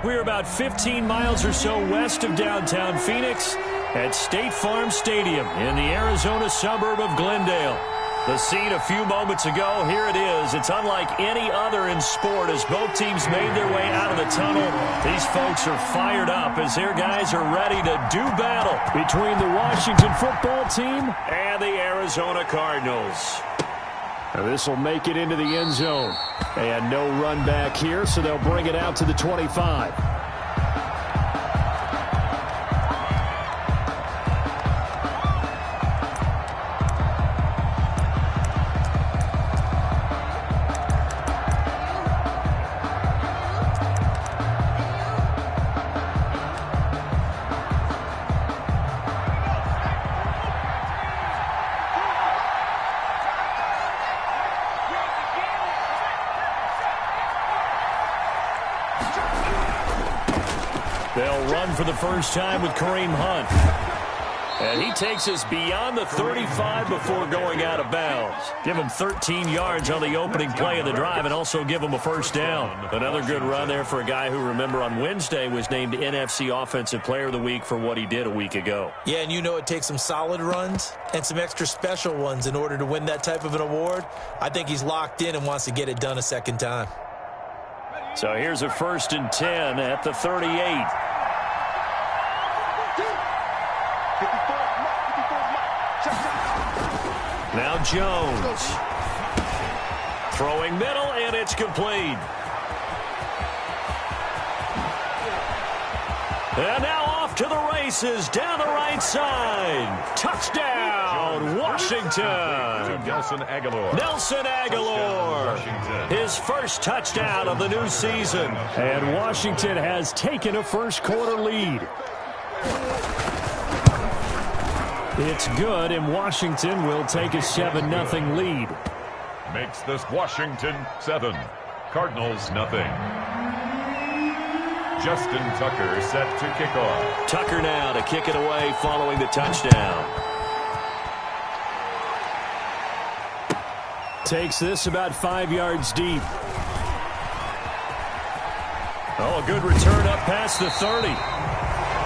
We're about 15 miles or so west of downtown Phoenix at State Farm Stadium in the Arizona suburb of Glendale. The scene a few moments ago, here it is. It's unlike any other in sport as both teams made their way out of the tunnel. These folks are fired up as their guys are ready to do battle between the Washington football team and the Arizona Cardinals. This will make it into the end zone. And no run back here, so they'll bring it out to the 25. They'll run for the first time with Kareem Hunt. And he takes us beyond the 35 before going out of bounds. Give him 13 yards on the opening play of the drive and also give him a first down. Another good run there for a guy who, remember, on Wednesday was named NFC Offensive Player of the Week for what he did a week ago. Yeah, and you know it takes some solid runs and some extra special ones in order to win that type of an award. I think he's locked in and wants to get it done a second time. So here's a 1st and 10 at the 38. Now Jones. Throwing middle, and it's complete. And now off to the races down the right side. Touchdown, Washington. Nelson Aguilar. Nelson Aguilar. His first touchdown of the new season. And Washington has taken a first-quarter lead. It's good, and Washington will take a 7-0 lead. Makes this Washington 7. Cardinals nothing. Justin Tucker set to kick off. Tucker now to kick it away following the touchdown. Takes this about 5 yards deep. Oh, a good return up past the 30.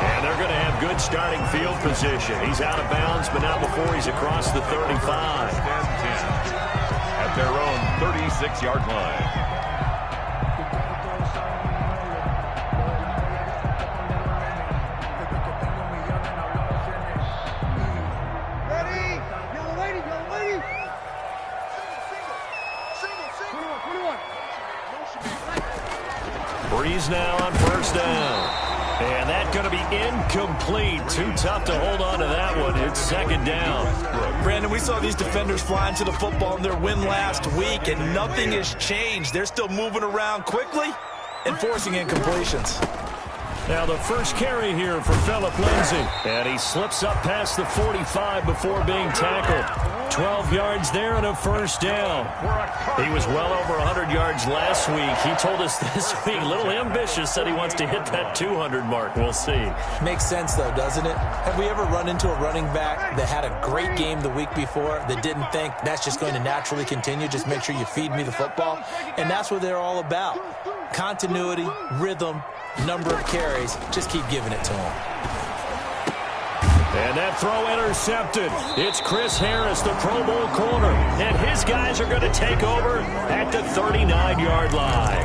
And they're going to have good starting field position. He's out of bounds, but not before he's across the 35. At their own 36-yard line. Breeze now on first down. And that's going to be incomplete. Too tough to hold on to that one. It's 2nd down. Brandon, we saw these defenders flying to the football in their win last week, and nothing has changed. They're still moving around quickly and forcing incompletions. Now the first carry here for Phillip Lindsay. And he slips up past the 45 before being tackled. 12 yards there and a first down. He was well over 100 yards last week. He told us this week, a little ambitious, said he wants to hit that 200 mark. We'll see. Makes sense, though, doesn't it? Have we ever run into a running back that had a great game the week before that didn't think that's just going to naturally continue? Just make sure you feed me the football. And that's what they're all about. Continuity, rhythm, number of carries. Just keep giving it to him. And that throw intercepted. It's Chris Harris, the Pro Bowl corner. And his guys are going to take over at the 39-yard line.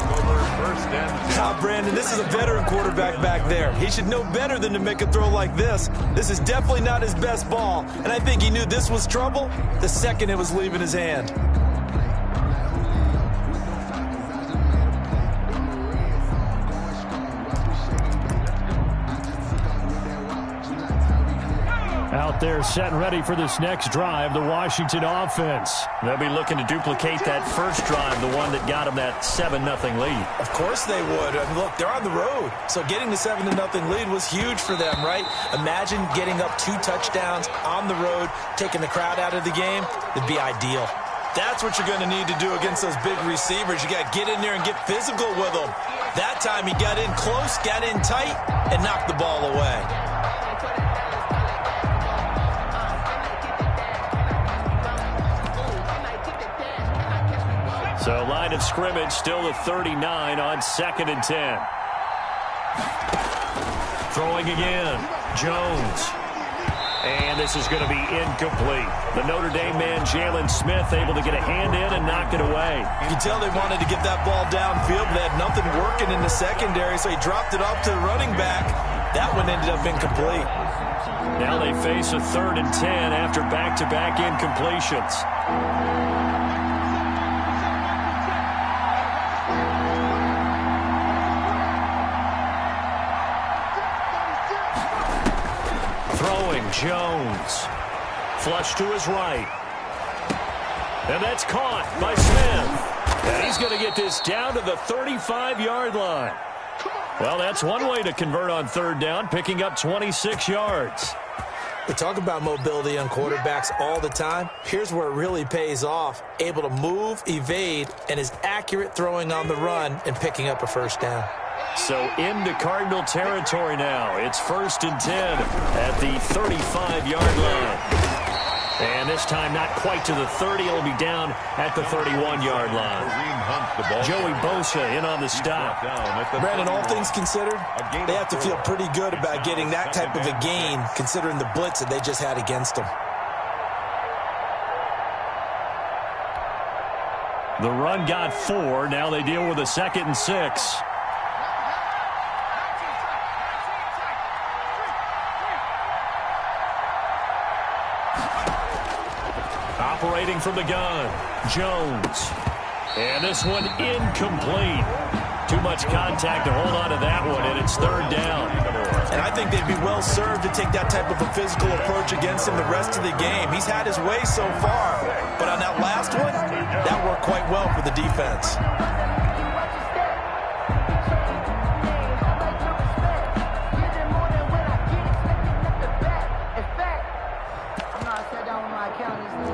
Now, Brandon, this is a veteran quarterback back there. He should know better than to make a throw like this. This is definitely not his best ball. And I think he knew this was trouble the second it was leaving his hand. Out there set and ready for this next drive, the Washington offense. They'll be looking to duplicate that first drive, the one that got them that 7-0 lead. Of course they would. I mean, look, they're on the road. So getting the 7-0 lead was huge for them, right? Imagine getting up 2 touchdowns on the road, taking the crowd out of the game. It'd be ideal. That's what you're going to need to do against those big receivers. You got to get in there and get physical with them. That time he got in close, got in tight, and knocked the ball away. So line of scrimmage still at 39 on 2nd and 10. Throwing again. Jones. And this is going to be incomplete. The Notre Dame man, Jalen Smith, able to get a hand in and knock it away. You can tell they wanted to get that ball downfield, but they had nothing working in the secondary, so he dropped it off to the running back. That one ended up incomplete. Now they face a 3rd and 10 after back-to-back incompletions. Jones. Flush to his right. And that's caught by Smith. And he's going to get this down to the 35-yard line. Well, that's one way to convert on 3rd down, picking up 26 yards. We talk about mobility on quarterbacks all the time. Here's where it really pays off. Able to move, evade, and is accurate throwing on the run and picking up a 1st down. So into Cardinal territory now. It's 1st and 10 at the 35-yard line. And this time not quite to the 30. It'll be down at the 31-yard line. Joey Bosa in on the stop. Brandon, all things considered, they have to feel pretty good about getting that type of a gain considering the blitz that they just had against them. The run got 4. Now they deal with a 2nd and 6. Operating from the gun, Jones. And this one incomplete. Too much contact to hold on to that one, and it's 3rd down. And I think they'd be well served to take that type of a physical approach against him the rest of the game. He's had his way so far, but on that last one, that worked quite well for the defense.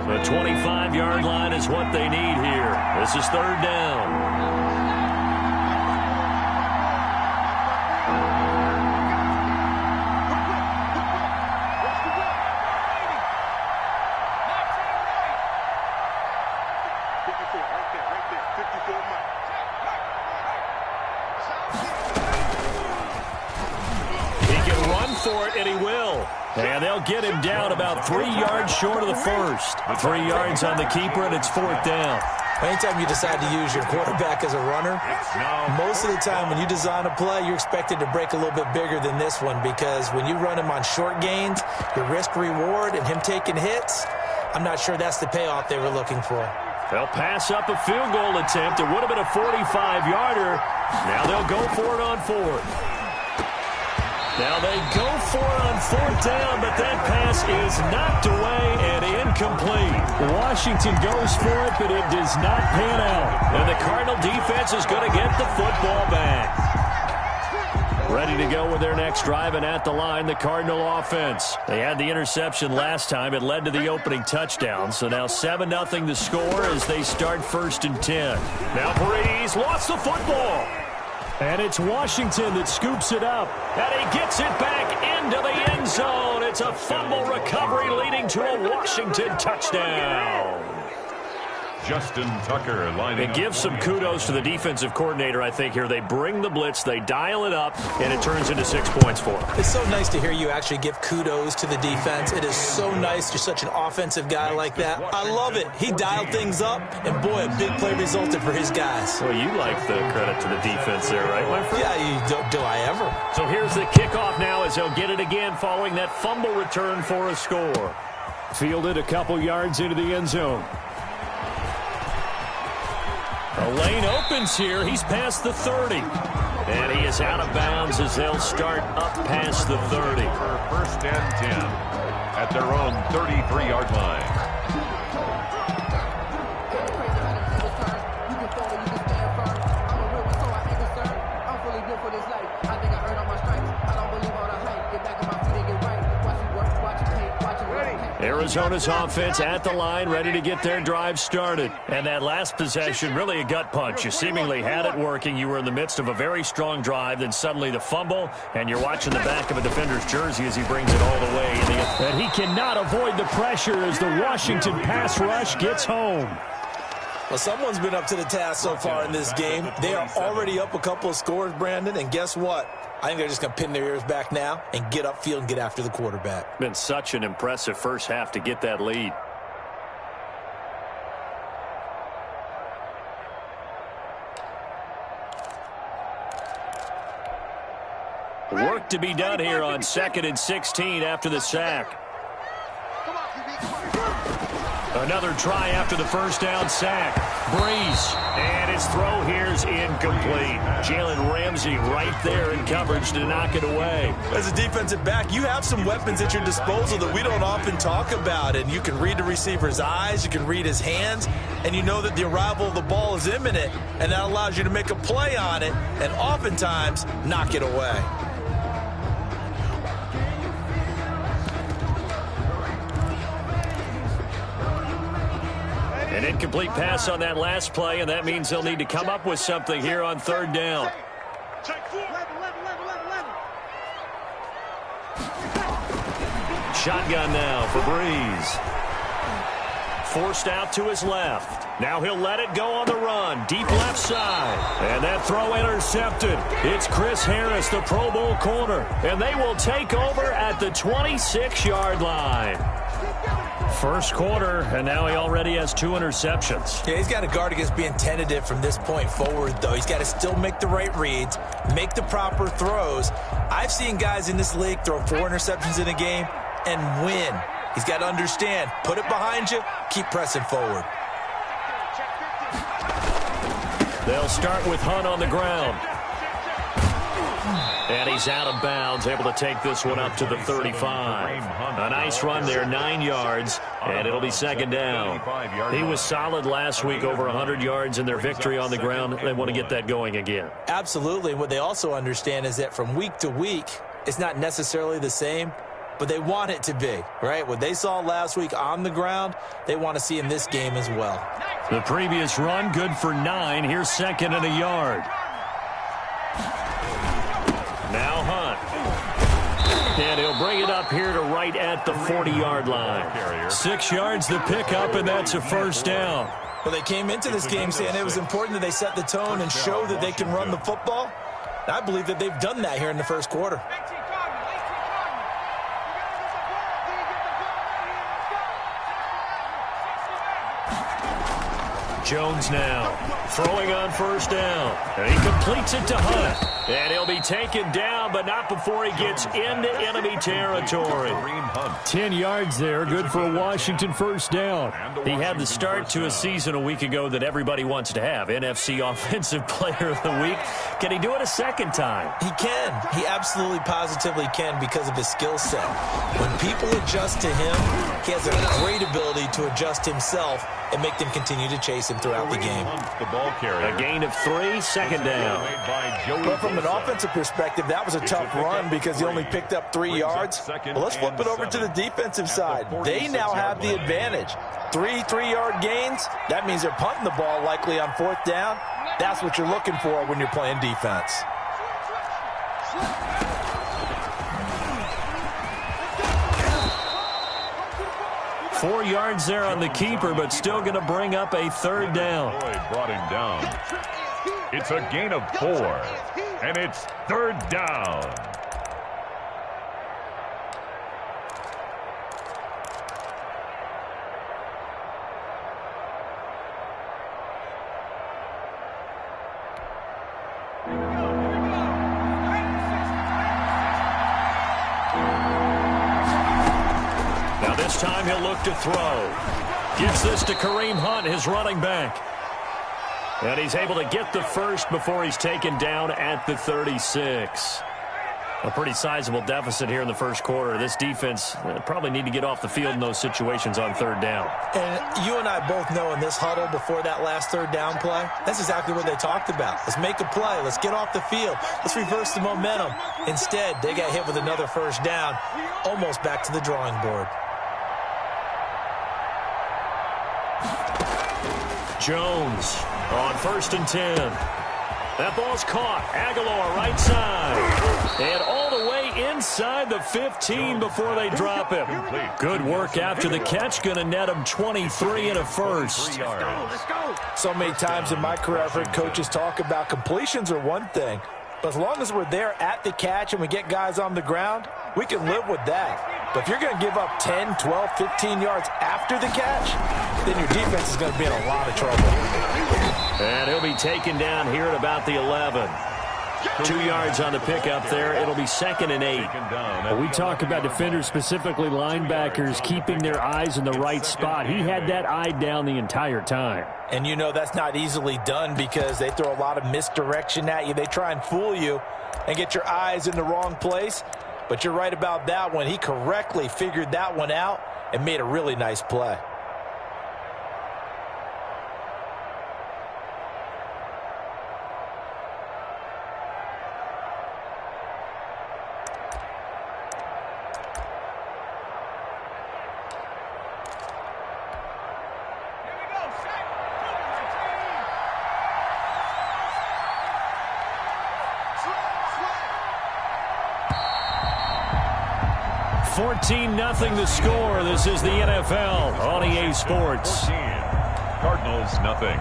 The 25-yard line is what they need here. This is 3rd down. He can run for it, and he will. And they'll get him down about 3 yards short of the 1st. 3 yards on the keeper, and it's 4th down. Anytime you decide to use your quarterback as a runner, most of the time when you design a play, you're expected to break a little bit bigger than this one because when you run him on short gains, your risk-reward and him taking hits, I'm not sure that's the payoff they were looking for. They'll pass up a field goal attempt. It would have been a 45-yarder. Now they'll go for it on 4th. Now they go for it on 4th down, but that pass is knocked away and incomplete. Washington goes for it, but it does not pan out. And the Cardinal defense is going to get the football back. Ready to go with their next drive, and at the line, the Cardinal offense. They had the interception last time. It led to the opening touchdown. So now 7-0 the score as they start 1st and 10. Now Breeze lost the football. And it's Washington that scoops it up. And he gets it back into the end zone. It's a fumble recovery leading to a Washington touchdown. Justin Tucker lining and give some kudos to the defensive coordinator, I think, here. They bring the blitz, they dial it up, and it turns into 6 points for them. It's so nice to hear you actually give kudos to the defense. It is so nice. You're such an offensive guy like that. I love it. He dialed things up, and boy, a big play resulted for his guys. Well, you like the credit to the defense there, right, my friend? Yeah, do I ever. So here's the kickoff now as they'll get it again following that fumble return for a score. Fielded a couple yards into the end zone. The lane opens here. He's past the 30. And he is out of bounds as they'll start up past the 30. For 1st and 10 at their own 33-yard line. Arizona's offense at the line, ready to get their drive started. And that last possession, really a gut punch. You seemingly had it working. You were in the midst of a very strong drive, then suddenly the fumble, and you're watching the back of a defender's jersey as he brings it all the way. And he cannot avoid the pressure as the Washington pass rush gets home. Well, someone's been up to the task so far in this game. They are already up a couple of scores, Brandon, and guess what? I think they're just going to pin their ears back now and get upfield and get after the quarterback. Been such an impressive first half to get that lead. Work to be done here on 2nd and 16 after the sack. Another try after the first down sack. Breeze. And his throw here's incomplete. Jalen Ramsey right there in coverage to knock it away. As a defensive back, you have some weapons at your disposal that we don't often talk about. And you can read the receiver's eyes, you can read his hands, and you know that the arrival of the ball is imminent. And that allows you to make a play on it and oftentimes knock it away. An incomplete pass on that last play, and that means they'll need to come up with something here on 3rd down. Shotgun now for Breeze. Forced out to his left. Now he'll let it go on the run. Deep left side. And that throw intercepted. It's Chris Harris, the Pro Bowl corner. And they will take over at the 26-yard line. First quarter, and now he already has 2 interceptions. Yeah, he's got to guard against being tentative from this point forward, though. He's got to still make the right reads, make the proper throws. I've seen guys in this league throw 4 interceptions in a game and win. He's got to understand, put it behind you, keep pressing forward. They'll start with Hunt on the ground. And he's out of bounds, able to take this one up to the 35. A nice run there, 9 yards, and it'll be 2nd down. He was solid last week, over 100 yards in their victory on the ground. They want to get that going again. Absolutely. What they also understand is that from week to week, it's not necessarily the same, but they want it to be, right? What they saw last week on the ground, they want to see in this game as well. The previous run, good for 9. Here's 2nd and a yard. Now Hunt. And he'll bring it up here to right at the 40-yard line. 6 yards the pickup, and that's a first down. Well, they came into this game saying it was important that they set the tone and show that they can run the football. And I believe that they've done that here in the first quarter. Jones now throwing on first down. And he completes it to Hunt. And he'll be taken down, but not before he gets into enemy territory. 10 yards there, good for a Washington first down. He had the start to a season a week ago that everybody wants to have. NFC Offensive Player of the Week. Can he do it a second time? He can. He absolutely positively can because of his skill set. When people adjust to him, he has a great ability to adjust himself and make them continue to chase him throughout the game. A gain of 3, 2nd down. Well, from an offensive perspective, that was a tough run because he only picked up 3 yards. Well, let's flip it over to the defensive side. They now have the advantage. 3 3-yard gains, that means they're punting the ball likely on 4th down. That's what you're looking for when you're playing defense. Four yards there on the keeper, but still going to bring up a 3rd down. Brought him down. It's a gain of 4, and it's 3rd down. This time he'll look to throw. Gives this to Kareem Hunt, his running back. And he's able to get the first before he's taken down at the 36. A pretty sizable deficit here in the first quarter. This defense probably need to get off the field in those situations on 3rd down. And you and I both know in this huddle before that last 3rd down play, that's exactly what they talked about. Let's make a play. Let's get off the field. Let's reverse the momentum. Instead, they got hit with another first down, almost back to the drawing board. Jones on 1st and 10. That ball's caught. Aguilar right side. And all the way inside the 15 before they drop him. Good work after the catch. Going to net him 23 and a first. So many times in my career I've heard coaches talk about completions are one thing, But as long as we're there at the catch and we get guys on the ground, we can live with that. But if you're going to give up 10, 12, 15 yards after the catch, then your defense is going to be in a lot of trouble. And he'll be taken down here at about the 11. 2 yards on the pickup there. It'll be 2nd and 8. Well, we talk about defenders, specifically linebackers, keeping their eyes in the right spot. He had that eye down the entire time. And you know that's not easily done because they throw a lot of misdirection at you. They try and fool you and get your eyes in the wrong place. But you're right about that one. He correctly figured that one out and made a really nice play. Nothing the score. This is the NFL on EA Sports. 14. Cardinals nothing.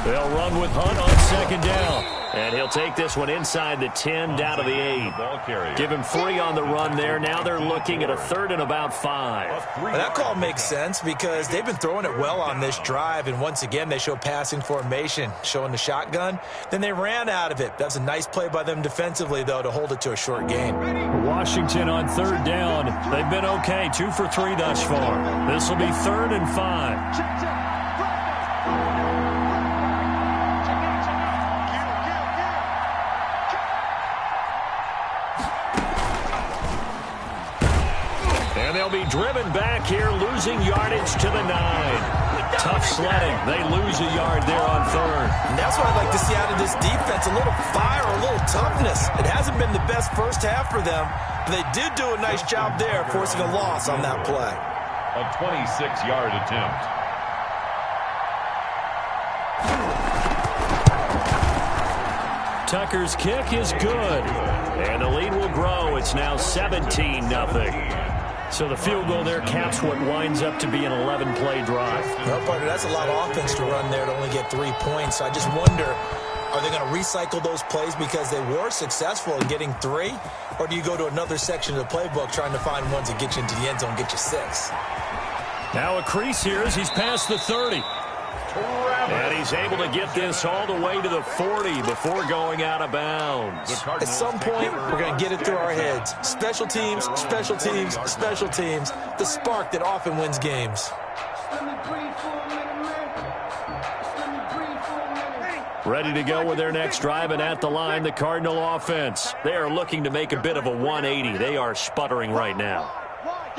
They'll run with Hunt on 2nd down. And he'll take this one inside the 10 down to the 8. Give him 3 on the run there. Now they're looking at a 3rd and about 5. Well, that call makes sense because they've been throwing it well on this drive. And once again, they show passing formation, showing the shotgun. Then they ran out of it. That's a nice play by them defensively, though, to hold it to a short gain. Washington on 3rd down. They've been okay. 2 for 3 thus far. This will be 3rd and 5. They'll be driven back here, losing yardage to the 9. Tough sledding. They lose a yard there on 3rd. And that's what I'd like to see out of this defense, a little fire, a little toughness. It hasn't been the best first half for them, but they did do a nice job there, forcing a loss on that play. A 26-yard attempt. Tucker's kick is good. And the lead will grow. It's now 17-0. So the field goal there caps what winds up to be an 11-play drive. Well, partner, that's a lot of offense to run there to only get 3 points. So I just wonder, are they going to recycle those plays because they were successful in getting 3? Or do you go to another section of the playbook trying to find ones that get you into the end zone, get you 6? Now a crease here as he's past the 30. And he's able to get this all the way to the 40 before going out of bounds. At some point, we're going to get it through our heads. Special teams, special teams, special teams. The spark that often wins games. Ready to go with their next drive, and at the line, the Cardinal offense. They are looking to make a bit of a 180. They are sputtering right now.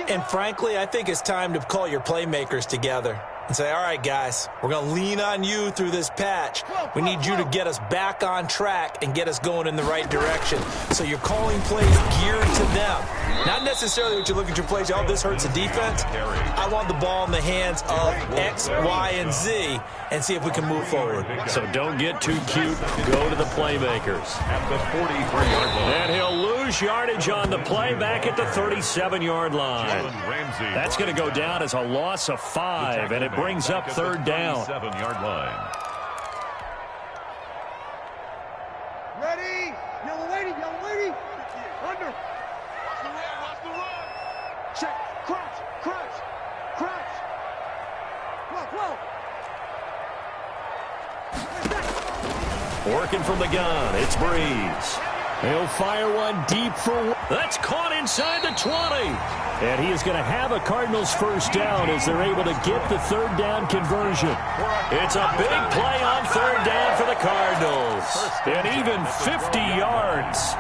And frankly, I think it's time to call your playmakers together and say, all right, guys, we're going to lean on you through this patch. We need you to get us back on track and get us going in the right direction. So you're calling plays geared to them. Not necessarily what you look at your plays, oh, this hurts the defense. I want the ball in the hands of X, Y, and Z and see if we can move forward. So don't get too cute. Go to the playmakers. At the 43-yard line. And he'll lose yardage on the play back at the 37-yard line. That's going to go down as a loss of 5, and it brings up 3rd down. 37-yard line. Ready? Yellow lady. Under. Watch the run. Check. Crouch. Whoa. Working from the gun, it's Breeze. He'll fire one deep for one. That's caught inside the 20. And he is going to have a Cardinals first down as they're able to get the 3rd down conversion. It's a big play on 3rd down for the Cardinals. And even 50 yards.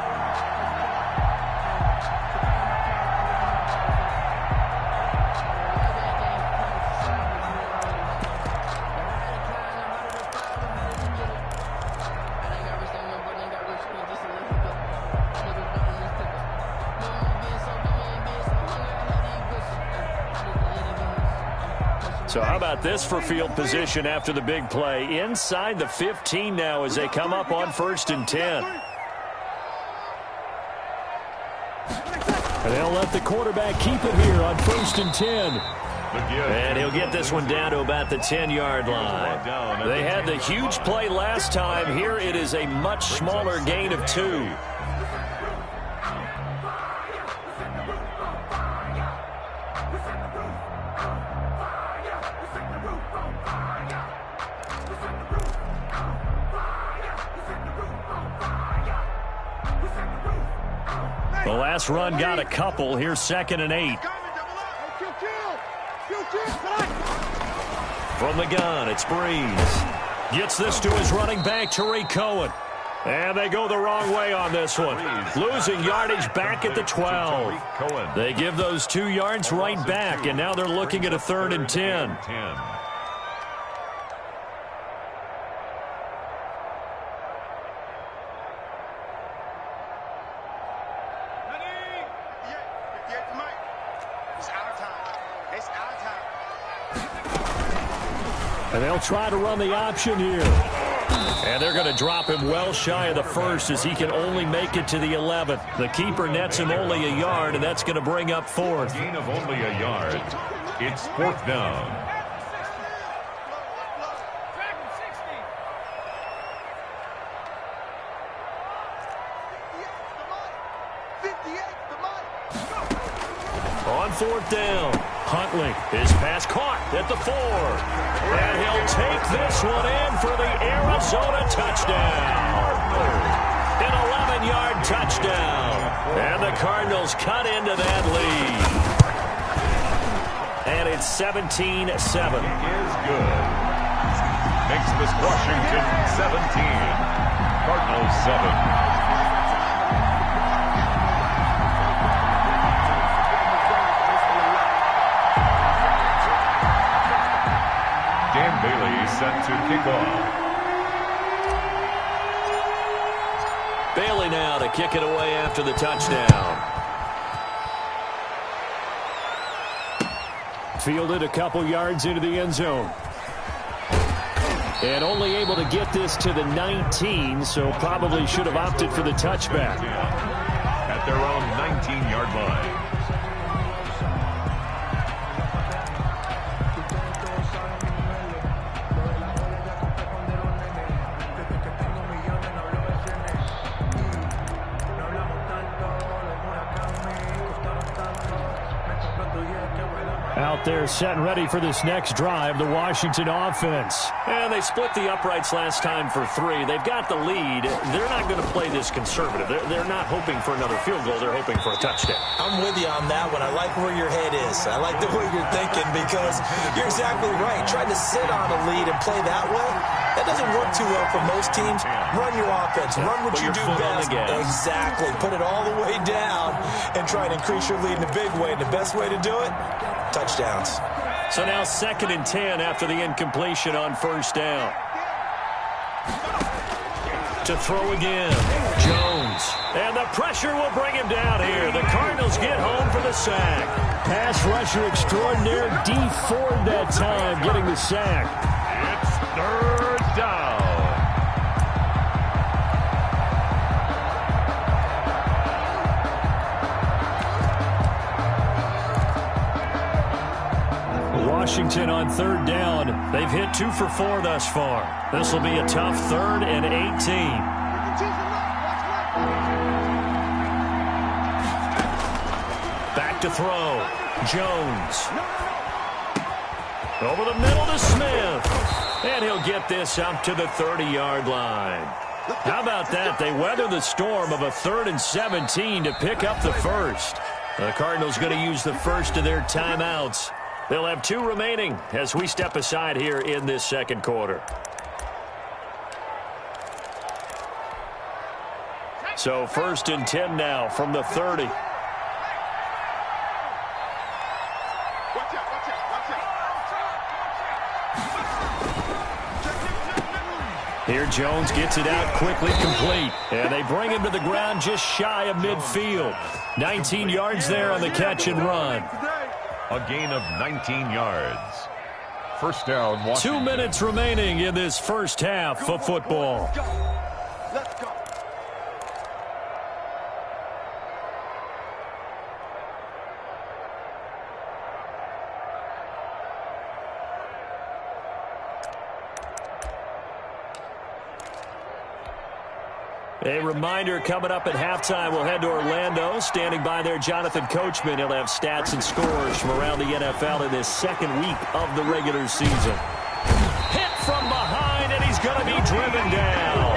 So how about this for field position after the big play? Inside the 15 now as they come up on 1st and 10. And they'll let the quarterback keep it here on 1st and 10. And he'll get this one down to about the 10-yard line. They had the huge play last time. Here it is a much smaller gain of 2. The last run got a couple. Here's 2nd and 8. From the gun, it's Breeze. Gets this to his running back, Tariq Cohen. And they go the wrong way on this one. Losing yardage back at the 12. They give those 2 yards right back, and now they're looking at a 3rd and 10. And they'll try to run the option here. And they're going to drop him well shy of the 1st as he can only make it to the 11th. The keeper nets him only a yard, and that's going to bring up 4th. Gain of only a yard. It's 4th down. On 4th down, Huntley, his pass caught at the 4. And he'll take this one in for the Arizona touchdown. An 11-yard touchdown. And the Cardinals cut into that lead. And it's 17-7. He is good. Makes this Washington 17. Cardinals 7. Bailey set to kick off. Bailey now to kick it away after the touchdown. Fielded a couple yards into the end zone. And only able to get this to the 19, so probably should have opted for the touchback. At their own 19-yard line. Out there set and ready for this next drive, the Washington offense. And they split the uprights last time for 3. They've got the lead. They're not going to play this conservative. They're not hoping for another field goal. They're hoping for a touchdown. I'm with you on that one. I like where your head is. I like the way you're thinking because you're exactly right. Trying to sit on a lead and play that way, that doesn't work too well for most teams. Run your offense. Run what you do best. Exactly. Put it all the way down and try and increase your lead in a big way. And the best way to do it, touchdowns. So now 2nd and 10 after the incompletion on 1st down. To throw again, Jones. And the pressure will bring him down here. The Cardinals get home for the sack. Pass rusher extraordinaire, D. Ford that time getting the sack. It's 3rd down. Washington on 3rd down. They've hit 2 for 4 thus far. This will be a tough 3rd and 18. Back to throw. Jones. Over the middle to Smith. And he'll get this up to the 30-yard line. How about that? They weather the storm of a 3rd and 17 to pick up the 1st. The Cardinals going to use the first of their timeouts. They'll have 2 remaining as we step aside here in this 2nd quarter. So 1st and 10 now from the 30. Here Jones gets it out quickly, complete. And they bring him to the ground just shy of midfield. 19 yards there on the catch and run. A gain of 19 yards. First down, Washington. 2 minutes remaining in this first half of football. Let's go. A reminder, coming up at halftime, we'll head to Orlando. Standing by there, Jonathan Coachman. He'll have stats and scores from around the NFL in this second week of the regular season. Hit from behind, and he's going to be driven down.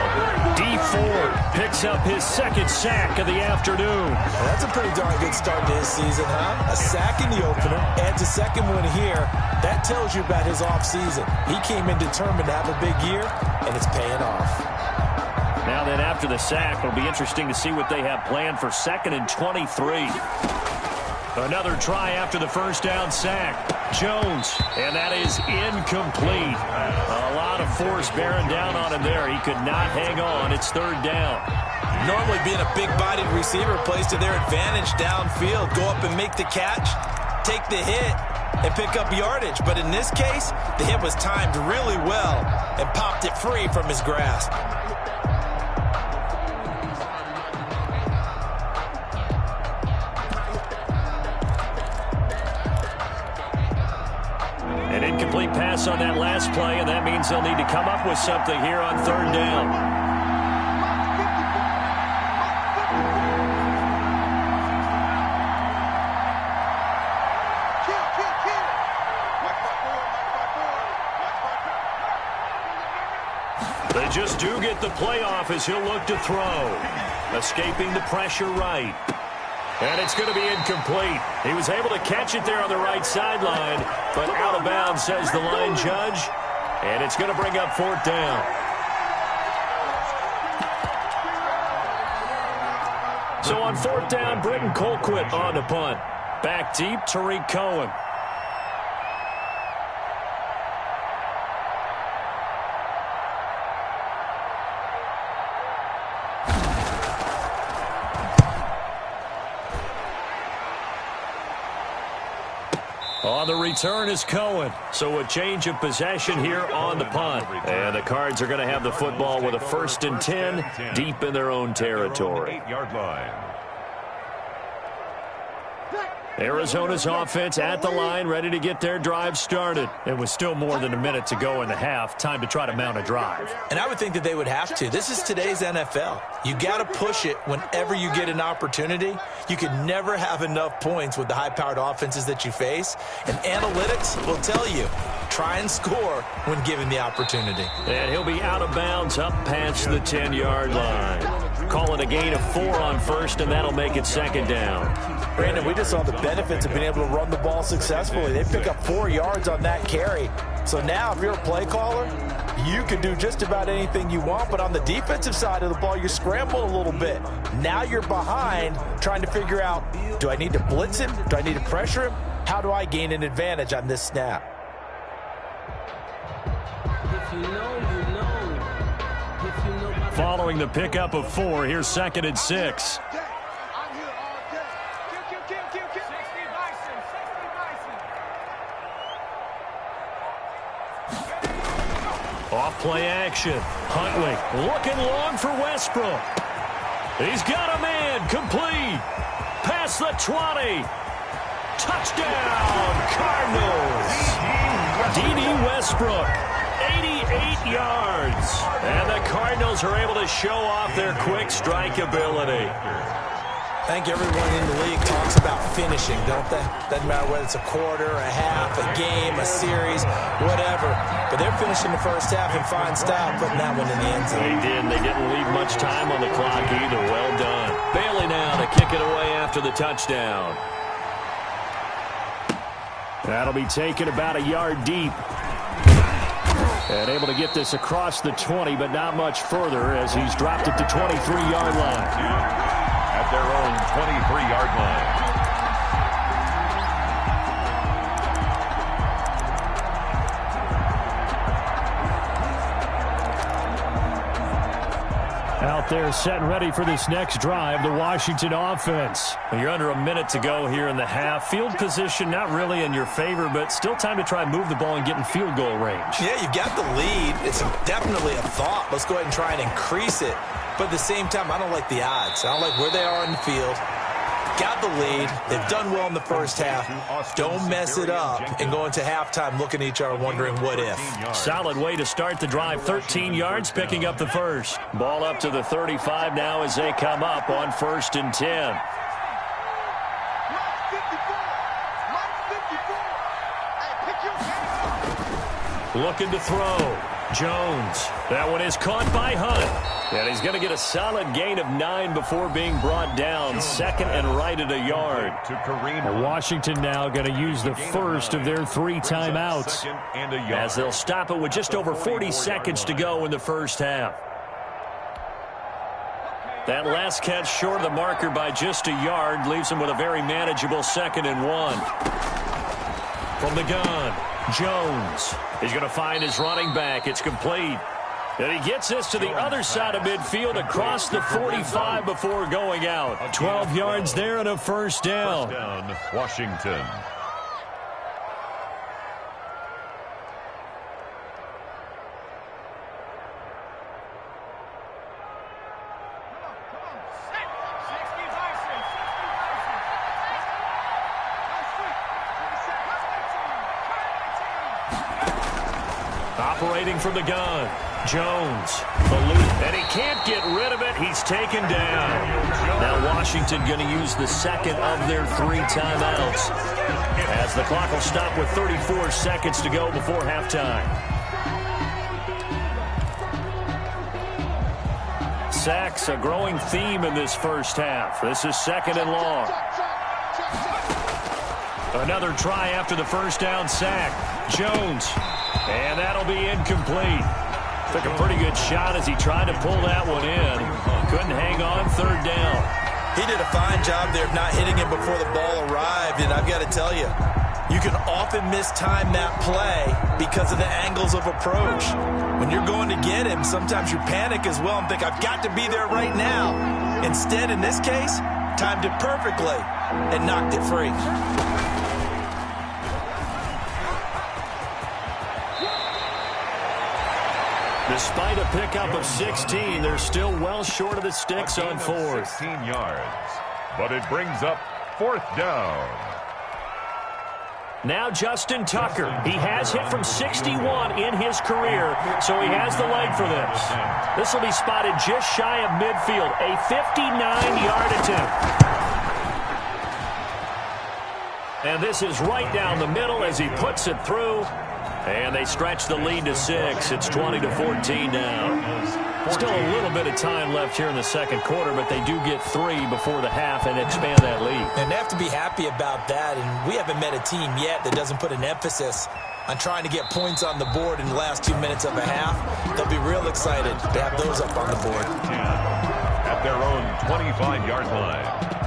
D Ford picks up his second sack of the afternoon. Well, that's a pretty darn good start to his season, huh? A sack in the opener, adds a second one here. That tells you about his offseason. He came in determined to have a big year, and it's paying off. Now then, after the sack, it'll be interesting to see what they have planned for 2nd and 23. Another try after the first down sack. Jones, and that is incomplete. A lot of force bearing down on him there. He could not hang on. It's 3rd down. Normally being a big-bodied receiver plays to their advantage downfield. Go up and make the catch, take the hit, and pick up yardage. But in this case, the hit was timed really well and popped it free from his grasp. An incomplete pass on that last play, and that means they'll need to come up with something here on 3rd down. They just do get the playoff as he'll look to throw. Escaping the pressure right. And it's going to be incomplete. He was able to catch it there on the right sideline, but out of bounds, says the line judge. And it's going to bring up 4th down. So on 4th down, Britton Colquitt on the punt. Back deep, Tariq Cohen. On the return is Cohen. So a change of possession here on the punt. And the Cards are going to have the football with a 1st and 10 deep in their own territory. 8-yard line. Arizona's offense at the line, ready to get their drive started. It was still more than a minute to go in the half. Time to try to mount a drive. And I would think that they would have to. This is today's NFL. You got to push it whenever you get an opportunity. You can never have enough points with the high-powered offenses that you face. And analytics will tell you, try and score when given the opportunity. And he'll be out of bounds up past the 10-yard line. Call it a gain of 4 on 1st, and that'll make it 2nd down. Brandon, we just saw the benefits of being able to run the ball successfully. They pick up 4 yards on that carry. So now if you're a play caller, you can do just about anything you want, but on the defensive side of the ball, you scramble a little bit. Now you're behind trying to figure out, do I need to blitz him? Do I need to pressure him? How do I gain an advantage on this snap? Following the pickup of 4, here's 2nd and 6. Off play action. Huntley looking long for Westbrook. He's got a man complete. Past the 20. Touchdown, Cardinals. D.D. Westbrook, 88 yards. And the Cardinals are able to show off their quick strike ability. I think everyone in the league talks about finishing, don't they? Doesn't matter whether it's a quarter, a half, a game, a series, whatever. But they're finishing the first half in fine style, putting that one in the end zone. They did. They didn't leave much time on the clock either. Well done. Bailey now to kick it away after the touchdown. That'll be taken about a yard deep. And able to get this across the 20, but not much further as he's dropped it to 23-yard line. At their own 23-yard line. Out there They're set and ready for this next drive, the Washington offense. Well, you're under a minute to go here in the half. Field position not really in your favor, but still time to try and move the ball and get in field goal range. Yeah, you've got the lead. It's definitely a thought. Let's go ahead and try and increase it. But at the same time, I don't like the odds. I don't like where they are in the field. Got the lead. They've done well in the first half. Don't mess it up and go into halftime looking at each other wondering what if. Solid way to start the drive. 13 yards, picking up the first. Ball up to the 35 now as they come up on 1st and 10. Looking to throw. Jones. That one is caught by Hunt. And he's going to get a solid gain of 9 before being brought down. Second and right at a yard. Washington now going to use the first of their 3 timeouts, as they'll stop it with just over 40 seconds to go in the first half. That last catch short of the marker by just a yard leaves him with a very manageable 2nd and 1. From the gun, Jones. He's going to find his running back. It's complete. And he gets this to the other side of midfield across the 45 before going out. 12 yards there and a first down. Washington. Operating from the gun. Jones, the loop, and he can't get rid of it. He's taken down. Now Washington going to use the second of their 3 timeouts, as the clock will stop with 34 seconds to go before halftime. Sacks, a growing theme in this first half. This is 2nd and long. Another try after the first down sack. Jones, and that'll be incomplete. Took a pretty good shot as he tried to pull that one in. Couldn't hang on, 3rd down. He did a fine job there of not hitting him before the ball arrived, and I've got to tell you, you can often mistime that play because of the angles of approach. When you're going to get him, sometimes you panic as well and think, I've got to be there right now. Instead, in this case, timed it perfectly and knocked it free. Despite a pickup of 16, they're still well short of the sticks on 4th. 16 yards, but it brings up 4th down. Now Justin Tucker. He has hit from 61 in his career, so he has the leg for this. This will be spotted just shy of midfield, a 59-yard attempt. And this is right down the middle as he puts it through. And they stretch the lead to 6. It's 20-14 now. Still a little bit of time left here in the second quarter, but they do get 3 before the half and expand that lead. And they have to be happy about that. And we haven't met a team yet that doesn't put an emphasis on trying to get points on the board in the last 2 minutes of a half. They'll be real excited to have those up on the board. At their own 25-yard line.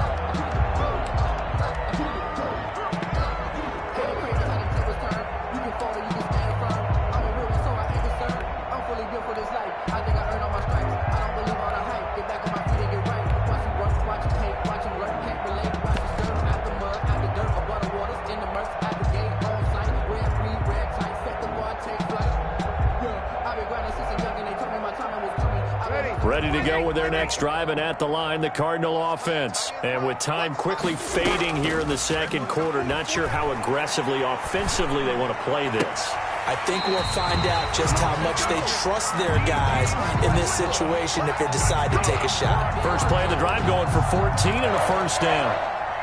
Ready to go with their next drive, and at the line, the Cardinal offense. And with time quickly fading here in the second quarter, not sure how aggressively, offensively they want to play this. I think we'll find out just how much they trust their guys in this situation if they decide to take a shot. First play of the drive going for 14 and a first down.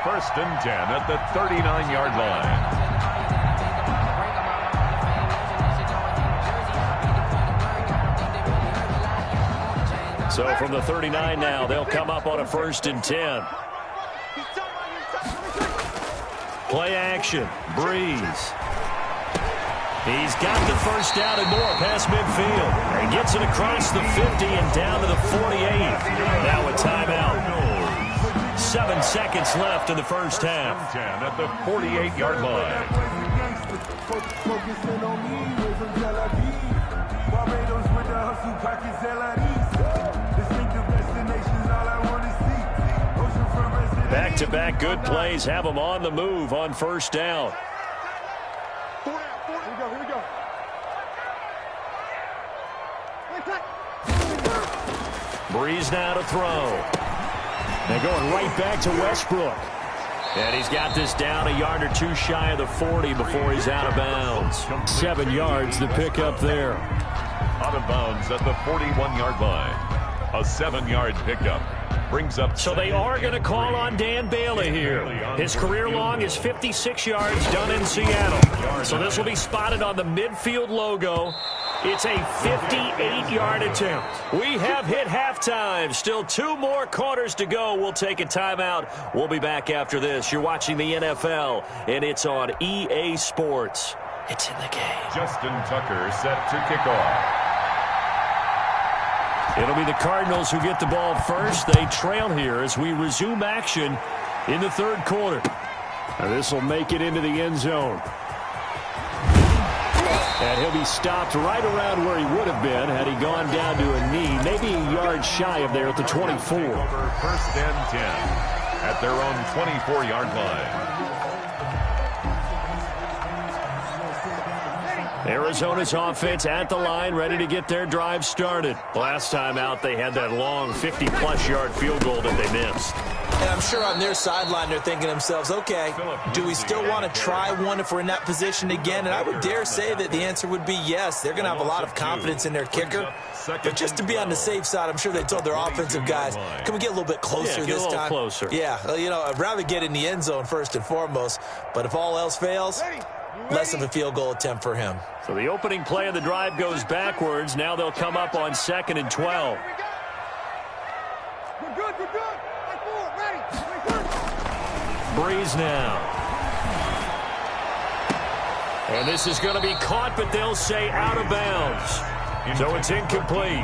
1st and 10 at the 39-yard line. So from the 39 now, they'll come up on a 1st and 10. Play action. Breeze. He's got the first down and more past midfield. And gets it across the 50 and down to the 48. Now a timeout. 7 seconds left in the first half. 10 at the 48-yard line. Back-to-back good plays have them on the move on first down. Here we go. Breeze now to throw. They're going right back to Westbrook. And he's got this down a yard or two shy of the 40 before he's out of bounds. 7 yards, the pickup there. Out of bounds at the 41-yard line. A 7-yard pickup. Brings up. So they are going to call on Dan Bailey here. His career long is 56 yards done in Seattle. So this will be spotted on the midfield logo. It's a 58-yard attempt. We have hit halftime. Still 2 more quarters to go. We'll take a timeout. We'll be back after this. You're watching the NFL, and it's on EA Sports. It's in the game. Justin Tucker set to kick off. It'll be the Cardinals who get the ball first. They trail here as we resume action in the third quarter. This will make it into the end zone. And he'll be stopped right around where he would have been had he gone down to a knee, maybe a yard shy of there at the 24. First and 10 at their own 24-yard line. Arizona's offense at the line, ready to get their drive started. Last time out, they had that long 50-plus yard field goal that they missed. And I'm sure on their sideline they're thinking to themselves, okay, do we still want to try one if we're in that position again? And I would dare say that the answer would be yes. They're going to have a lot of confidence in their kicker. But just to be on the safe side, I'm sure they told their offensive guys, can we get a little bit closer this time? Closer. Yeah, well, you know, I'd rather get in the end zone first and foremost. But if all else fails, less of a field goal attempt for him. So the opening play of the drive goes backwards. Now they'll come up on 2nd and 12. We're good. Ready. Breeze now. And this is going to be caught, but they'll say out of bounds. So it's incomplete.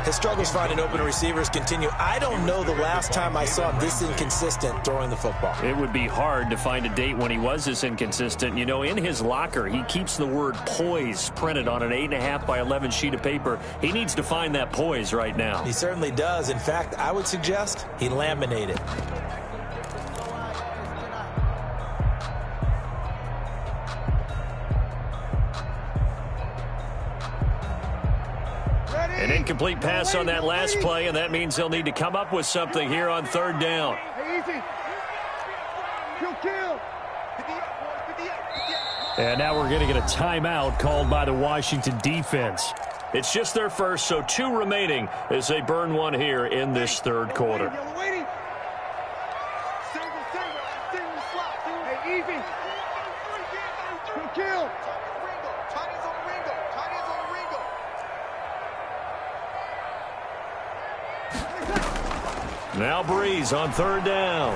His struggles finding open receivers continue. I don't know the last time I saw him this inconsistent throwing the football. It would be hard to find a date when he was this inconsistent. You know, in his locker, he keeps the word poise printed on an 8.5 by 11 sheet of paper. He needs to find that poise right now. He certainly does. In fact, I would suggest he laminate it. An incomplete pass on that last play, and that means they'll need to come up with something here on 3rd down. Hey, easy. Kill. And now we're going to get a timeout called by the Washington defense. It's just their first, so 2 remaining as they burn one here in this third quarter. Single slot. Hey, easy. Kill. Tiny's on the Ringo. Now Breeze on 3rd down.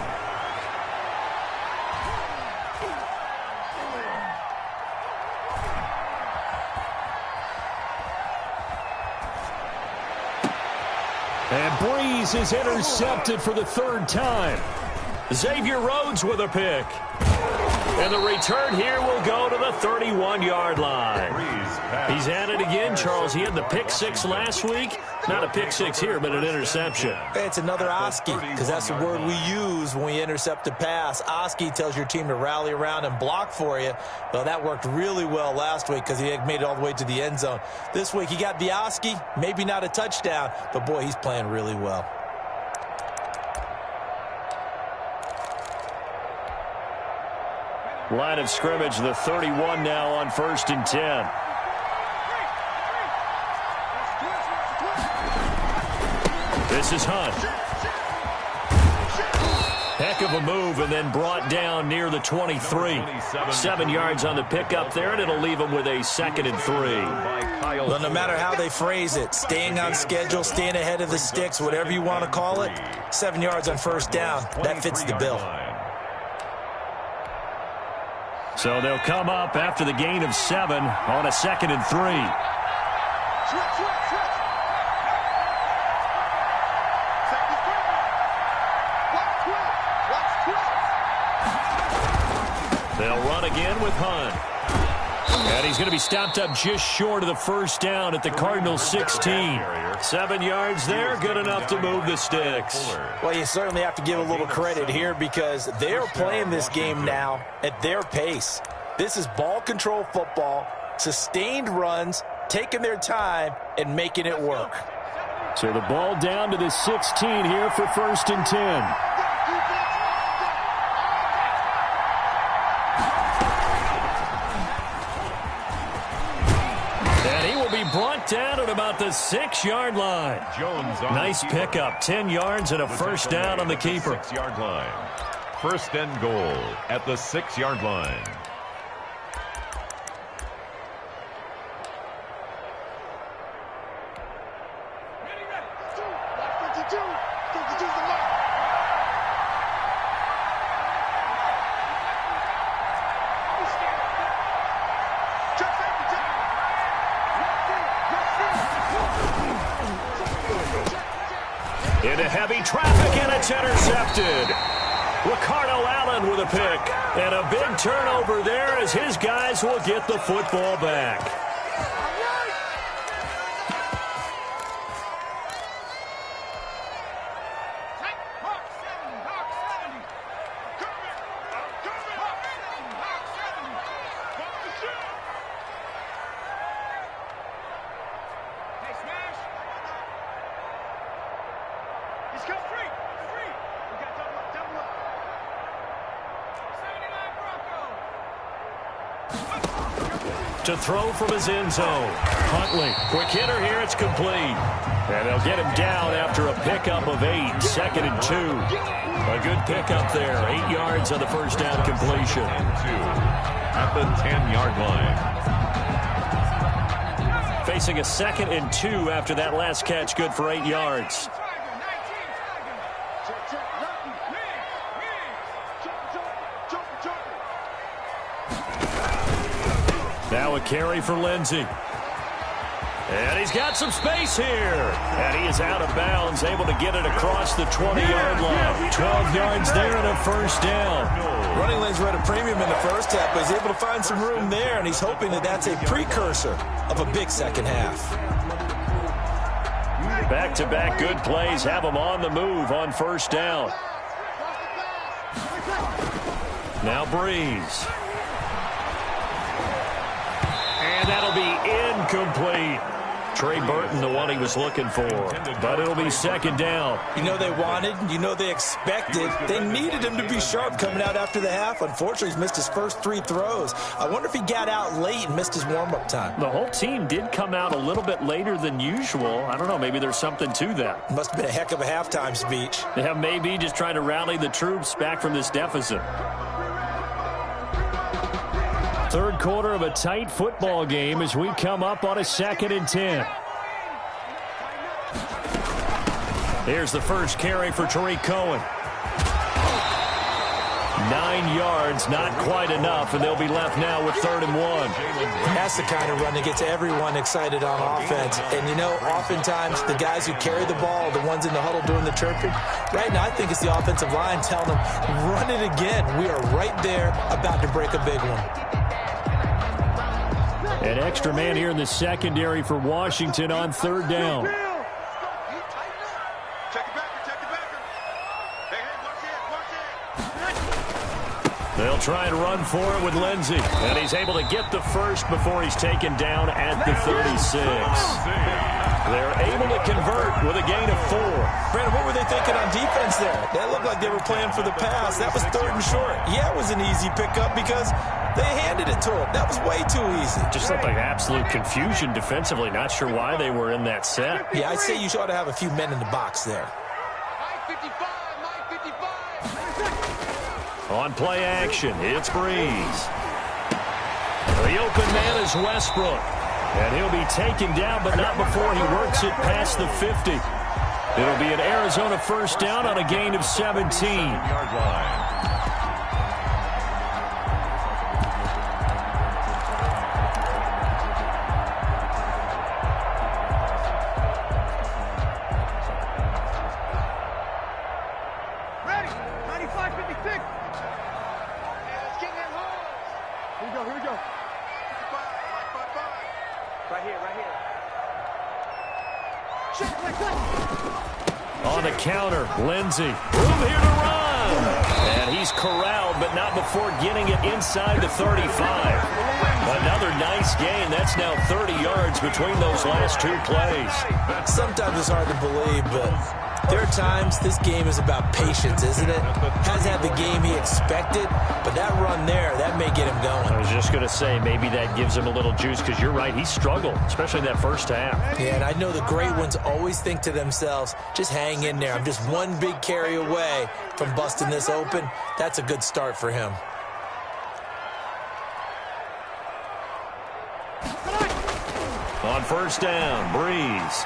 And Breeze is intercepted for the 3rd time. Xavier Rhodes with a pick. And the return here will go to the 31-yard line. He's at it again, Charles. He had the pick 6 last week. Not a pick 6 here, but an interception. It's another Oski, because that's the word we use when we intercept a pass. Oski tells your team to rally around and block for you. Well, that worked really well last week because he made it all the way to the end zone. This week he got the Oski, maybe not a touchdown, but boy, he's playing really well. Line of scrimmage, the 31 now on 1st and 10. This is Hunt. Heck of a move, and then brought down near the 23. 7 yards on the pickup there, and it'll leave him with a 2nd and 3. Well, no matter how they phrase it, staying on schedule, staying ahead of the sticks, whatever you want to call it, 7 yards on 1st down, that fits the bill. So they'll come up after the gain of 7 on a 2nd and 3. They'll run again with Hunt. And he's going to be stopped up just short of the first down at the Cardinals' 16. 7 yards there, good enough to move the sticks. Well, you certainly have to give a little credit here because they're playing this game now at their pace. This is ball control football, sustained runs, taking their time, and making it work. So the ball down to the 16 here for 1st and 10. Brought down at about the 6-yard line. Nice pickup, 10 yards and a first down on the keeper. 6-yard line. 1st and goal at the 6-yard line. Into heavy traffic, and it's intercepted. Ricardo Allen with a pick. And a big turnover there as his guys will get the football back. To throw from his end zone. Huntley, quick hitter here, it's complete. And they'll get him down after a pickup of 8, 2nd and 2. A good pickup there, 8 yards on the first down completion. At the 10-yard line. Facing a 2nd and 2 after that last catch, good for 8 yards. Now a carry for Lindsey. And he's got some space here. And he is out of bounds, able to get it across the 20-yard line. 12 yards there and a first down. Running lanes were at a premium in the first half, but he's able to find some room there, and he's hoping that that's a precursor of a big second half. Back-to-back good plays have him on the move on first down. Now Breeze. And that'll be incomplete. Trey Burton, the one he was looking for. But it'll be 2nd down. You know they wanted, you know they expected. They needed him to be sharp coming out after the half. Unfortunately, he's missed his first 3 throws. I wonder if he got out late and missed his warm-up time. The whole team did come out a little bit later than usual. I don't know, maybe there's something to that. Must have been a heck of a halftime speech. Yeah, maybe just trying to rally the troops back from this deficit. Third quarter of a tight football game as we come up on a 2nd and 10. Here's the first carry for Tariq Cohen. 9 yards, not quite enough, and they'll be left now with 3rd and 1. That's the kind of run that gets everyone excited on offense. And, you know, oftentimes the guys who carry the ball, the ones in the huddle doing the chirping, right now I think it's the offensive line telling them, run it again. We are right there about to break a big one. An extra man here in the secondary for Washington on 3rd down. They'll try and run for it with Lindsey. And he's able to get the first before he's taken down at the 36. They're able to convert with a gain of 4. Brandon, what were they thinking on defense there? That looked like they were playing for the pass. That was 3rd and short. Yeah, it was an easy pickup because they handed it to him. That was way too easy. Just looked like absolute confusion defensively. Not sure why they were in that set. Yeah, I'd say you ought to have a few men in the box there. On play action, it's Breeze. The open man is Westbrook. And he'll be taken down, but not before he works it past the 50. It'll be an Arizona first down on a gain of 17. Yard line. Right here. On the counter, Lindsey. Room here to run. And he's corralled, but not before getting it inside the 35. Another nice gain. That's now 30 yards between those last two plays. Sometimes it's hard to believe, but there are times this game is about patience, isn't it? Hasn't had the game he expected, but that run there, that may get him going. I was just going to say, maybe that gives him a little juice, because you're right, he struggled, especially in that first half. Yeah, and I know the great ones always think to themselves, just hang in there. I'm just one big carry away from busting this open. That's a good start for him. On first down, Breeze.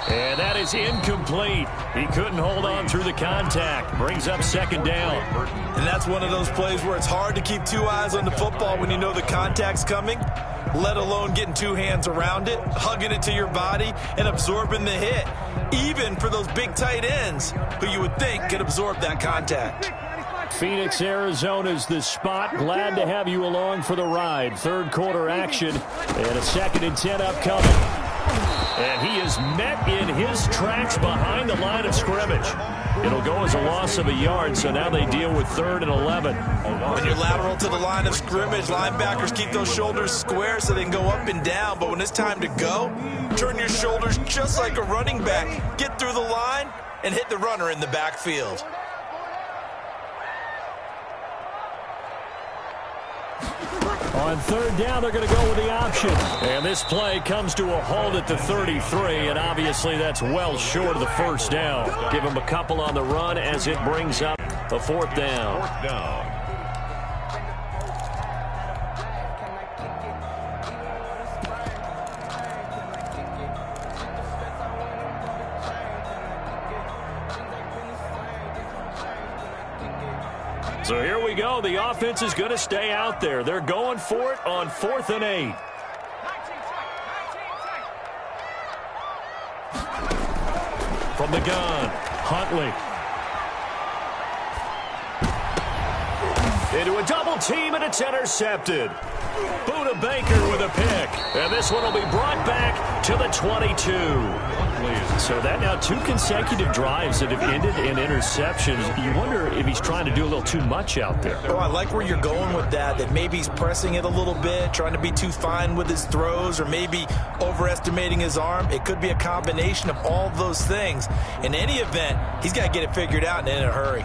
And that is incomplete. He couldn't hold on through the contact. Brings up second down. And that's one of those plays where it's hard to keep two eyes on the football when you know the contact's coming, let alone getting two hands around it, hugging it to your body, and absorbing the hit. Even for those big tight ends who you would think could absorb that contact. Phoenix, Arizona's the spot. Glad to have you along for the ride. Third quarter action and a 2nd and 10 upcoming. And he is met in his tracks behind the line of scrimmage. It'll go as a loss of a yard, so now they deal with 3rd and 11. When you're lateral to the line of scrimmage, linebackers keep those shoulders square so they can go up and down. But when it's time to go, turn your shoulders just like a running back. Get through the line and hit the runner in the backfield. On 3rd down, they're going to go with the option. And this play comes to a halt at the 33, and obviously that's well short of the first down. Give him a couple on the run as it brings up a 4th down. Fourth down. So here we go. The offense is going to stay out there. They're going for it on 4th and 8. From the gun, Huntley. Into a double team, and it's intercepted. Buda Baker with a pick. And this one will be brought back to the 22. So that now 2 consecutive drives that have ended in interceptions. You wonder if he's trying to do a little too much out there. Oh, I like where you're going with that maybe he's pressing it a little bit, trying to be too fine with his throws, or maybe overestimating his arm. It could be a combination of all those things. In any event, he's got to get it figured out and in a hurry.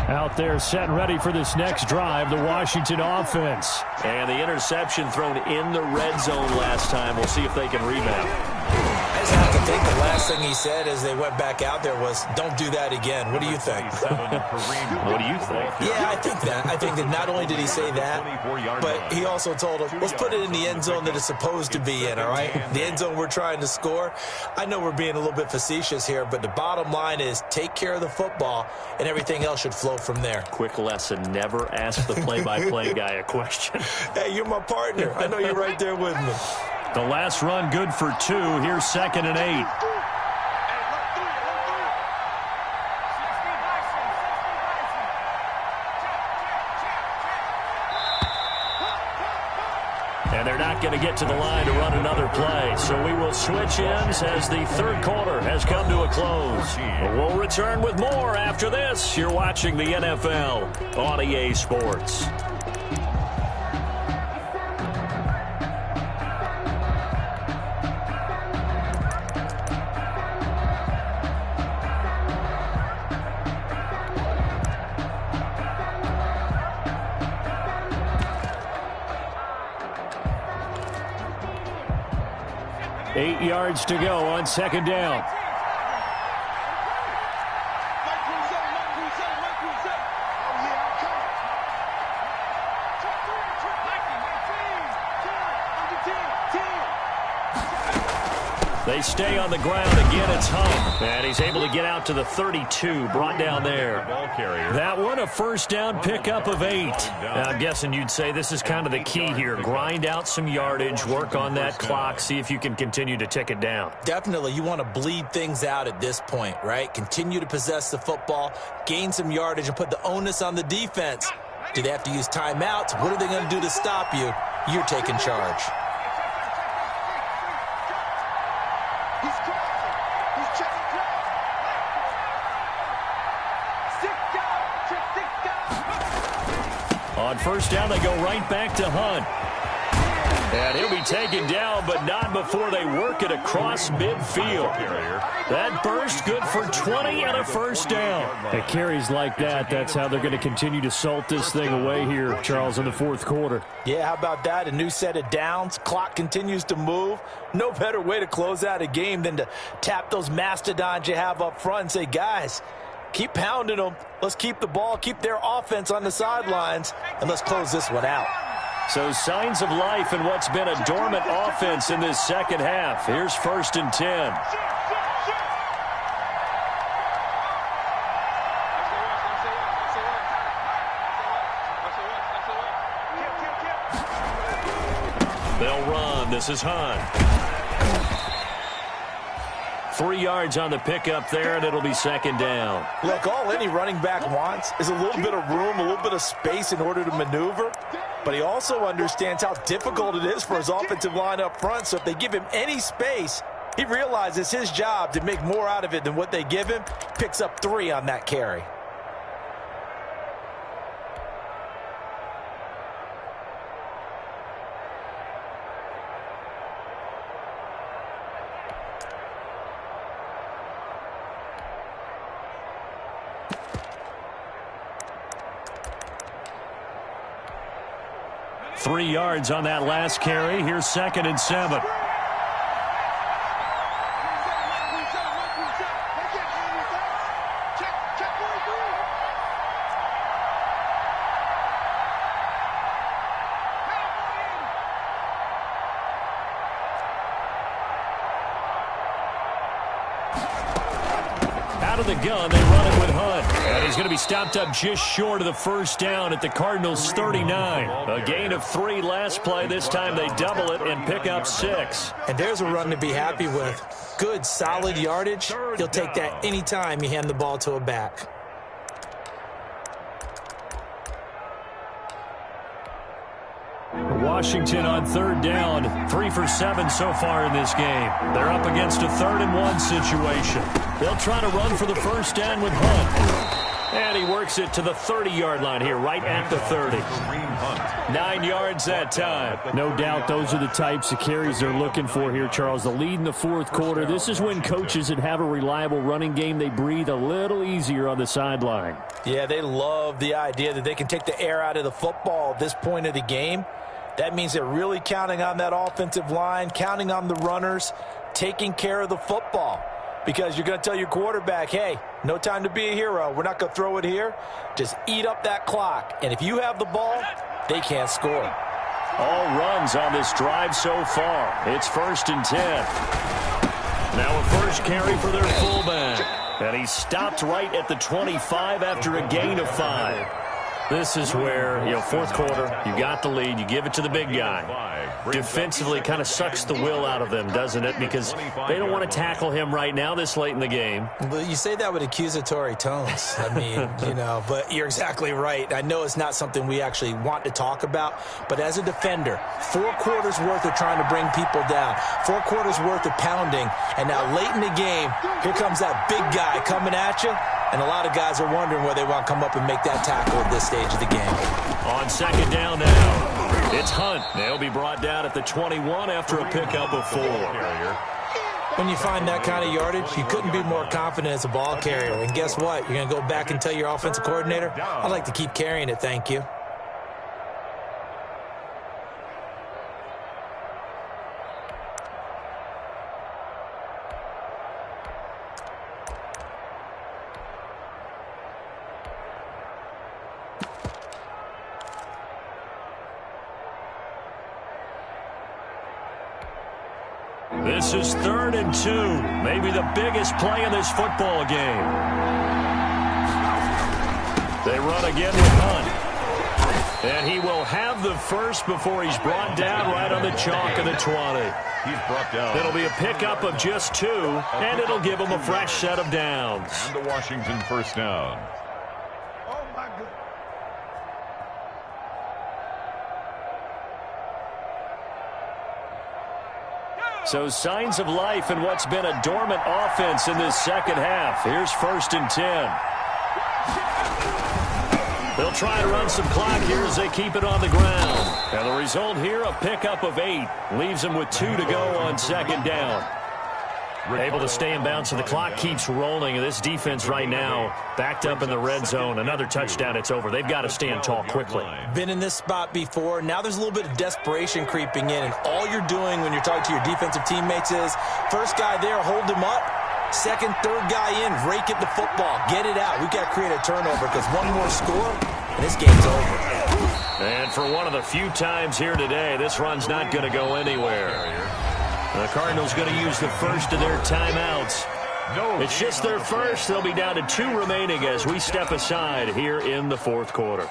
Out there set and ready for this next drive, the Washington offense. And the interception thrown in the red zone last time. We'll see if they can rebound. I just have to think the last thing he said as they went back out there was, don't do that again. What do you think? What do you think? Yeah, I think that. I think that not only did he say that, but he also told him, let's put it in the end zone that it's supposed to be in, all right? The end zone we're trying to score. I know we're being a little bit facetious here, but the bottom line is take care of the football, and everything else should flow from there. Quick lesson, never ask the play-by-play guy a question. Hey, you're my partner. I know you're right there with me. The last run good for 2. Here's 2nd and 8. And they're not going to get to the line to run another play. So we will switch ends as the 3rd quarter has come to a close. We'll return with more after this. You're watching the NFL on EA Sports. Eight yards to go on 2nd down. They stay on the ground. Again, it's Hunt. And he's able to get out to the 32, brought down there. That one, a first down pickup of 8. Now, I'm guessing you'd say this is kind of the key here. Grind out some yardage, work on that clock, see if you can continue to tick it down. Definitely, you want to bleed things out at this point, right? Continue to possess the football, gain some yardage, and put the onus on the defense. Do they have to use timeouts? What are they going to do to stop you? You're taking charge. He's crossing. He's checking track. 6 down. On first down, they go right back to Hunt. And he'll be taken down, but not before they work it across midfield. That burst good for 20 and a first down. At carries like that, that's how they're going to continue to salt this thing away here, Charles, in the fourth quarter. Yeah, how about that? A new set of downs. Clock continues to move. No better way to close out a game than to tap those mastodons you have up front and say, guys, keep pounding them. Let's keep the ball, keep their offense on the sidelines, and let's close this one out. So signs of life in what's been a dormant offense in this second half. Here's 1st and 10. They'll run. This is Hunt. 3 yards on the pickup there, and it'll be 2nd down. Look, all any running back wants is a little bit of room, a little bit of space in order to maneuver. But he also understands how difficult it is for his offensive line up front. So if they give him any space, he realizes his job to make more out of it than what they give him. Picks up 3 on that carry. Three yards on that last carry. Here's 2nd and 7. Out of the gun, they run it with Hunt. And he's going to be stopped up just short of the first down at the Cardinals' 39. A gain of 3 last play. This time they double it and pick up 6. And there's a run to be happy with. Good, solid yardage. He'll take that anytime you hand the ball to a back. Washington on 3rd down, 3 for 7 so far in this game. They're up against a 3rd and 1 situation. They'll try to run for the first down with Hunt. And he works it to the 30-yard line here, right at the 30. 9 yards that time. No doubt those are the types of carries they're looking for here, Charles. The lead in the fourth quarter. This is when coaches that have a reliable running game, they breathe a little easier on the sideline. Yeah, they love the idea that they can take the air out of the football at this point of the game. That means they're really counting on that offensive line, counting on the runners, taking care of the football. Because you're going to tell your quarterback, hey, no time to be a hero. We're not going to throw it here. Just eat up that clock. And if you have the ball, they can't score. All runs on this drive so far. It's 1st and 10. Now a first carry for their fullback. And he stopped right at the 25 after a gain of 5. This is where, fourth quarter, you got the lead, you give it to the big guy. Defensively kind of sucks the will out of them, doesn't it? Because they don't want to tackle him right now this late in the game. But you say that with accusatory tones. I mean, but you're exactly right. I know it's not something we actually want to talk about, but as a defender, 4 quarters worth of trying to bring people down, 4 quarters worth of pounding, and now late in the game, here comes that big guy coming at you, and a lot of guys are wondering where they want to come up and make that tackle at this stage of the game. On 2nd down now, it's Hunt. They'll be brought down at the 21 after a pickup of 4. When you find that kind of yardage, you couldn't be more confident as a ball carrier. And guess what? You're going to go back and tell your offensive coordinator, I'd like to keep carrying it, thank you. This is 3rd and 2, maybe the biggest play in this football game. They run again with Hunt. And he will have the first before he's brought down right on the chalk of the 20. He's brought down. It'll be a pickup of just 2, and it'll give him a fresh set of downs. And the Washington first down. Oh, my goodness. So signs of life in what's been a dormant offense in this second half. Here's 1st and 10. They'll try to run some clock here as they keep it on the ground. And the result here, a pickup of 8. Leaves them with 2 to go on 2nd down. Able to stay in bounds, so the clock keeps rolling. And this defense right now backed up in the red zone. Another touchdown, it's over. They've got to stand tall quickly. Been in this spot before. Now there's a little bit of desperation creeping in. And all you're doing when you're talking to your defensive teammates is, first guy there, hold him up. Second, third guy in, rake it to football. Get it out. We've got to create a turnover because one more score, and this game's over. And for one of the few times here today, this run's not going to go anywhere. The Cardinals going to use the first of their timeouts. It's just their first. They'll be down to 2 remaining as we step aside here in the 4th quarter.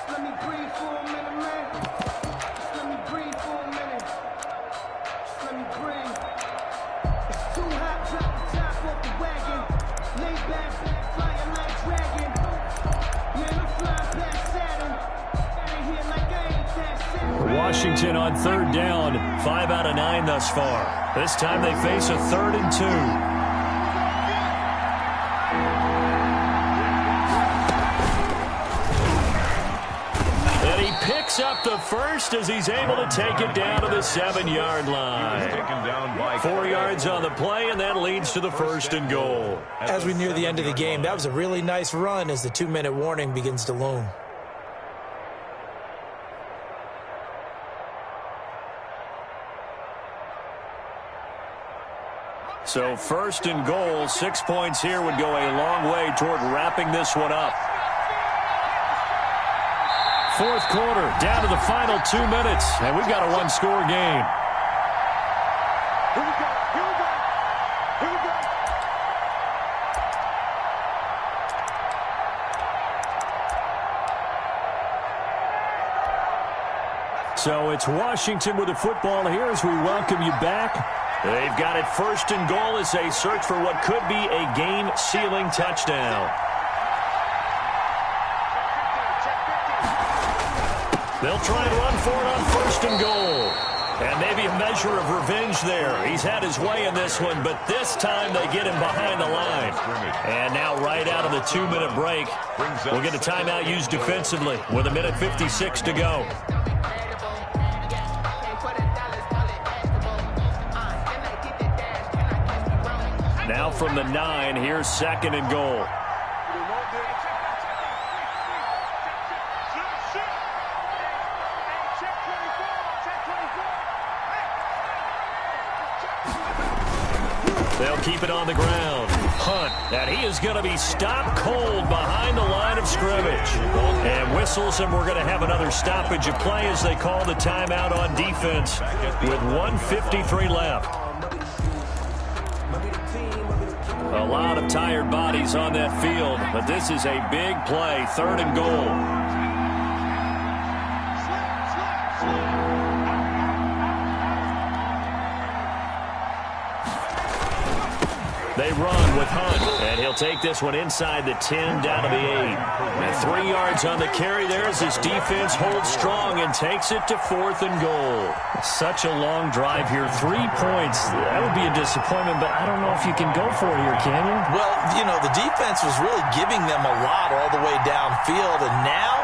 Let me breathe for a minute, man. Let me breathe for a minute. Let me breathe. It's too hot, drop the top off the wagon. Lay back, flying like dragon. Man, I'm flying past Saturn. Out of here like I ain't that Saturn. Washington on 3rd down, 5 out of 9 thus far. This time they face a 3rd and 2. And he picks up the first as he's able to take it down to the 7-yard line. 4 yards on the play, and that leads to the 1st and goal. As we near the end of the game, that was a really nice run as the 2-minute warning begins to loom. So 1st and goal, 6 points here would go a long way toward wrapping this one up. 4th quarter, down to the final 2 minutes, and we've got a 1-score game. Here we go. Here we go. Here we go. So it's Washington with the football here as we welcome you back. They've got it 1st and goal as they search for what could be a game-sealing touchdown. They'll try and run for it on 1st and goal. And maybe a measure of revenge there. He's had his way in this one, but this time they get him behind the line. And now right out of the 2-minute break, we'll get a timeout used defensively with 1:56 to go. Now from the 9, here's 2nd and goal. They'll keep it on the ground. Hunt, and he is going to be stopped cold behind the line of scrimmage. And whistles, and we're going to have another stoppage of play as they call the timeout on defense with 1:53 left. A lot of tired bodies on that field, but this is a big play, 3rd and goal. They run with Hunt, and he'll take this one inside the 10 down to the 8. And 3 yards on the carry there as his defense holds strong and takes it to 4th and goal. Such a long drive here. 3 points. That would be a disappointment, but I don't know if you can go for it here, can you? Well, you know, the defense was really giving them a lot all the way downfield, and now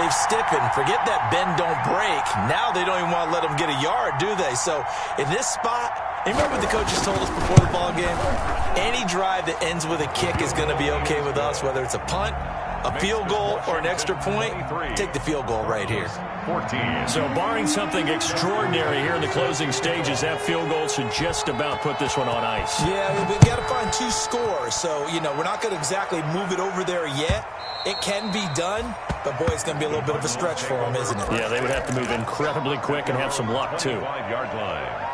they've stiffened. Forget that bend, don't break. Now they don't even want to let them get a yard, do they? So in this spot, you remember what the coaches told us before the ball game? Any drive that ends with a kick is going to be okay with us, whether it's a punt, a field goal, or an extra point. Take the field goal right here. 14. So barring something extraordinary here in the closing stages, that field goal should just about put this one on ice. Yeah, we've got to find 2 scores. So, you know, we're not going to exactly move it over there yet. It can be done, but, boy, it's going to be a little bit of a stretch for them, isn't it? Yeah, they would have to move incredibly quick and have some luck, too. 5-yard line.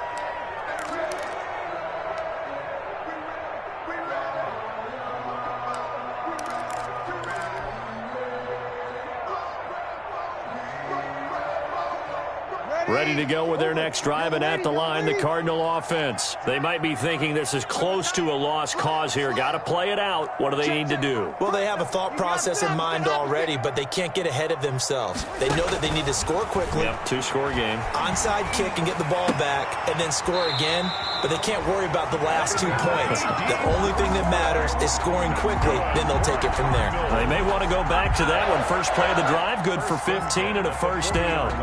Ready ready to go with their next drive, and at the line, the Cardinal offense. They might be thinking this is close to a lost cause here. Got to play it out. What do they need to do? Well, they have a thought process in mind already, but they can't get ahead of themselves. They know that they need to score quickly. Yep, two-score game. Onside kick and get the ball back, and then score again, but they can't worry about the last 2 points. The only thing that matters is scoring quickly, then they'll take it from there. They may want to go back to that one. First play of the drive, good for 15 and a first down.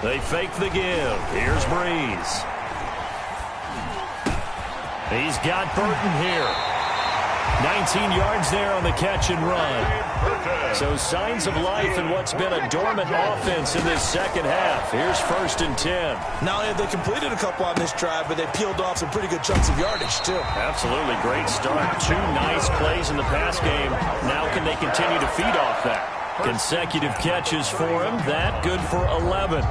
They fake the give. Here's Breeze. He's got Burton here. 19 yards there on the catch and run. So signs of life in what's been a dormant offense in this second half. Here's 1st and 10. Not only have they completed a couple on this drive, but they peeled off some pretty good chunks of yardage, too. Absolutely. Great start. 2 nice plays in the pass game. Now can they continue to feed off that? Consecutive catches for him. That good for 11.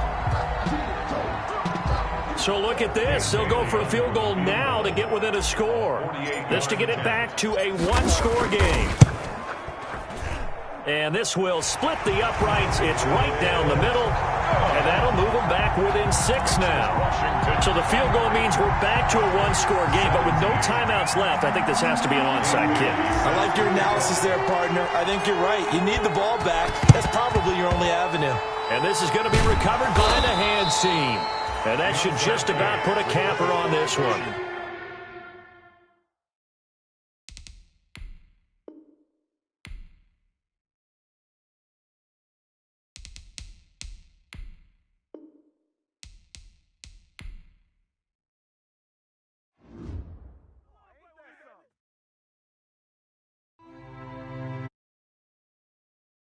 So look at this. They'll go for a field goal now to get within a score. This to get it back to a one-score game. And this will split the uprights. It's right down the middle. And that'll move them back within 6 now. So the field goal means we're back to a one-score game. But with no timeouts left, I think this has to be an onside kick. I like your analysis there, partner. I think you're right. You need the ball back. That's probably your only avenue. And this is going to be recovered by the hands team. And that should just about put a capper on this one.